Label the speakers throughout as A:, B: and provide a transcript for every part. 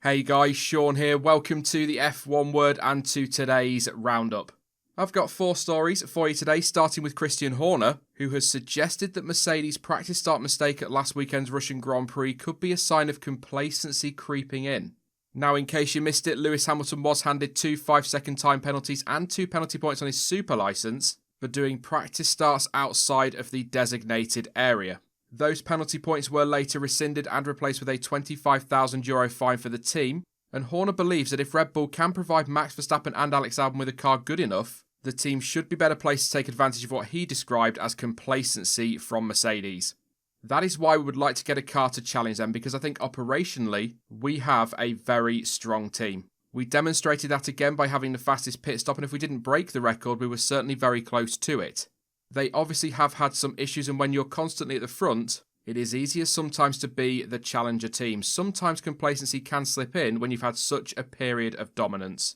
A: Hey guys, Sean here. Welcome to the F1 Word and to today's roundup. I've got 4 stories for you today, starting with Christian Horner, who has suggested that Mercedes' practice start mistake at last weekend's Russian Grand Prix could be a sign of complacency creeping in. Now, in case you missed it, Lewis Hamilton was handed 2 5-second time penalties and 2 penalty points on his super licence for doing practice starts outside of the designated area. Those penalty points were later rescinded and replaced with a €25,000 fine for the team, and Horner believes that if Red Bull can provide Max Verstappen and Alex Albon with a car good enough, the team should be better placed to take advantage of what he described as complacency from Mercedes. That is why we would like to get a car to challenge them, because I think operationally, we have a very strong team. We demonstrated that again by having the fastest pit stop, and if we didn't break the record, we were certainly very close to it. They obviously have had some issues, and when you're constantly at the front, it is easier sometimes to be the challenger team. Sometimes complacency can slip in when you've had such a period of dominance.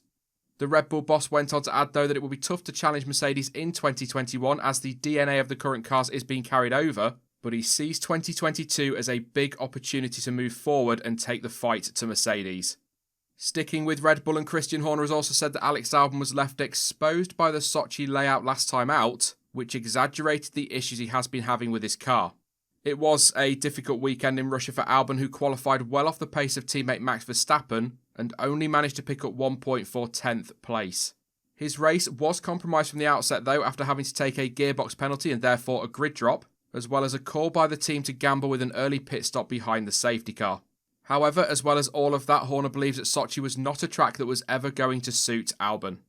A: The Red Bull boss went on to add, though, that it will be tough to challenge Mercedes in 2021 as the DNA of the current cars is being carried over, but he sees 2022 as a big opportunity to move forward and take the fight to Mercedes. Sticking with Red Bull, and Christian Horner has also said that Alex Albon was left exposed by the Sochi layout last time out, which exaggerated the issues he has been having with his car. It was a difficult weekend in Russia for Albon, who qualified well off the pace of teammate Max Verstappen and only managed to pick up 1 point for 10th place. His race was compromised from the outset though, after having to take a gearbox penalty and therefore a grid drop, as well as a call by the team to gamble with an early pit stop behind the safety car. However, as well as all of that, Horner believes that Sochi was not a track that was ever going to suit Albon.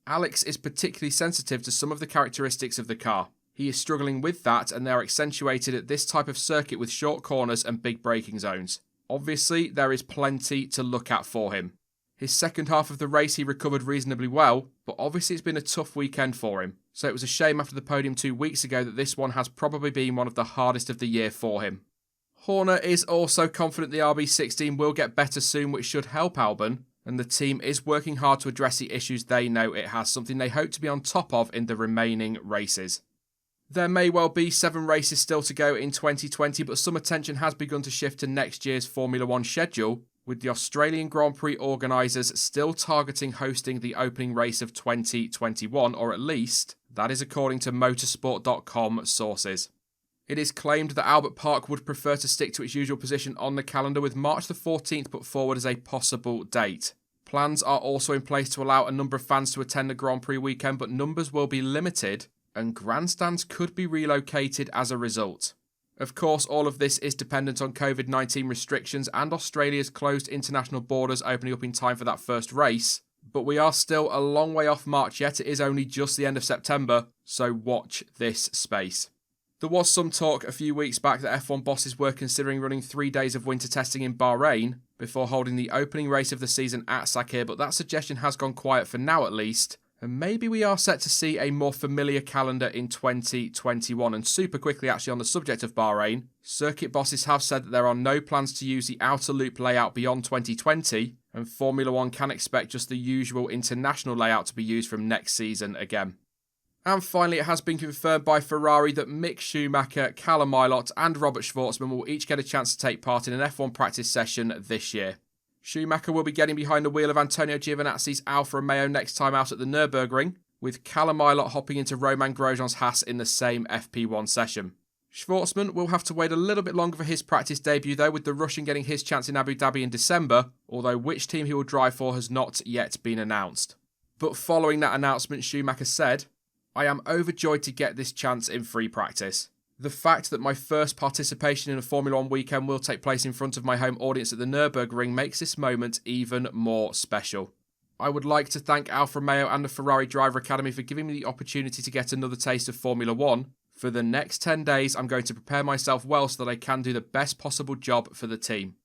A: Alex is particularly sensitive to some of the characteristics of the car. He is struggling with that, and they are accentuated at this type of circuit with short corners and big braking zones. Obviously, there is plenty to look at for him. His second half of the race he recovered reasonably well, but obviously it's been a tough weekend for him. So it was a shame after the podium 2 weeks ago that this one has probably been one of the hardest of the year for him. Horner is also confident the RB16 will get better soon, which should help Albon, and the team is working hard to address the issues they know it has, something they hope to be on top of in the remaining races. There may well be 7 races still to go in 2020, but some attention has begun to shift to next year's Formula 1 schedule, with the Australian Grand Prix organisers still targeting hosting the opening race of 2021, or at least, that is according to motorsport.com sources. It is claimed that Albert Park would prefer to stick to its usual position on the calendar, with March the 14th put forward as a possible date. Plans are also in place to allow a number of fans to attend the Grand Prix weekend, but numbers will be limited, and grandstands could be relocated as a result. Of course, all of this is dependent on COVID-19 restrictions and Australia's closed international borders opening up in time for that first race, but we are still a long way off March yet. It is only just the end of September, so watch this space. There was some talk a few weeks back that F1 bosses were considering running 3 days of winter testing in Bahrain before holding the opening race of the season at Sakir, but that suggestion has gone quiet for now at least, and maybe we are set to see a more familiar calendar in 2021. And super quickly, actually, on the subject of Bahrain, circuit bosses have said that there are no plans to use the outer loop layout beyond 2020, and Formula 1 can expect just the usual international layout to be used from next season again. And finally, it has been confirmed by Ferrari that Mick Schumacher, Callum Ilott and Robert Schwartzman will each get a chance to take part in an F1 practice session this year. Schumacher will be getting behind the wheel of Antonio Giovinazzi's Alfa Romeo next time out at the Nurburgring, with Callum Ilott hopping into Romain Grosjean's Haas in the same FP1 session. Schwartzman will have to wait a little bit longer for his practice debut though, with the Russian getting his chance in Abu Dhabi in December, although which team he will drive for has not yet been announced. But following that announcement, Schumacher said, "I am overjoyed to get this chance in free practice. The fact that my first participation in a Formula 1 weekend will take place in front of my home audience at the Nürburgring makes this moment even more special. I would like to thank Alfa Romeo and the Ferrari Driver Academy for giving me the opportunity to get another taste of Formula 1. For the next 10 days, I'm going to prepare myself well so that I can do the best possible job for the team."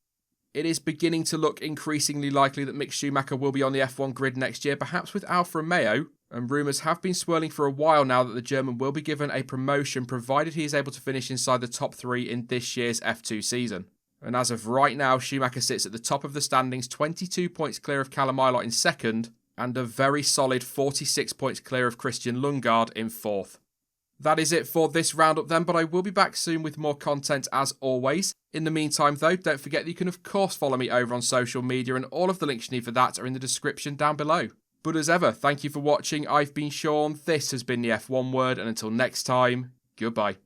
A: It is beginning to look increasingly likely that Mick Schumacher will be on the F1 grid next year, perhaps with Alfa Romeo, and rumours have been swirling for a while now that the German will be given a promotion provided he is able to finish inside the top 3 in this year's F2 season. And as of right now, Schumacher sits at the top of the standings, 22 points clear of Callum Ilott in second, and a very solid 46 points clear of Christian Lundgaard in fourth. That is it for this roundup then, but I will be back soon with more content as always. In the meantime though, don't forget that you can of course follow me over on social media, and all of the links you need for that are in the description down below. But as ever, thank you for watching. I've been Sean, this has been the F1 Word, and until next time, goodbye.